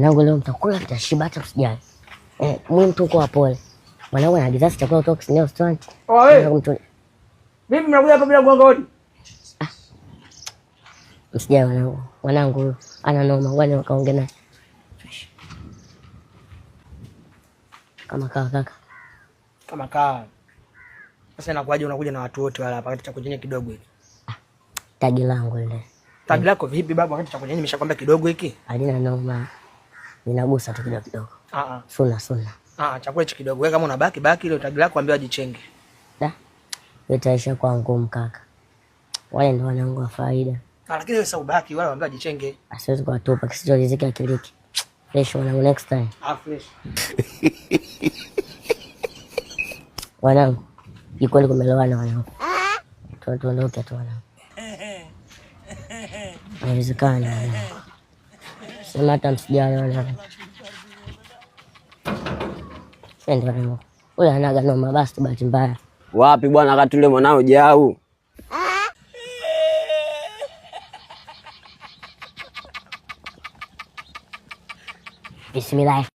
Nangu leo mtakula kitashiba hata usijali. Mimi mtu kwa pole. Mwanangu anaagiza chakula kutoka Kisini restaurant. Vipi mnakuja hapa bila kugonga hodi? Usijali mwanangu. Mwanangu ana noma, wale wakaongea naye. Kama kaka. Kama kaa. Sasa inakuaje unakuja na watu wote wala hapa wakati chakula chenye kidogo hiki? Tagi langu lile. Tagi lako vipi baba wakati chakula chenye nimeshakwambia kidogo hiki? Halina noma. Ninagusa tu kidogo. Suna. Chakula hichi kidogo. Wewe kama unabaki ile tagi lako ambia ajichenge. Itaisha kwa ngumu kaka. Wale ndio wanangu wa faida. Lakini wewe sasa ubaki wale ambia ajichenge. Asiwezi kuwatupa kisichorizika kiliki. Fresh wanangu next time. Fresh. Wanangu. Ikweli kumelowana wanangu. Tuondoke tu wanangu. Inawezekana. Sema hata msijali wanangu. Sende wanangu. Ule anaga noma basi bahati mbaya. Wapi bwana wakati ule mwanao jau? Bismillah.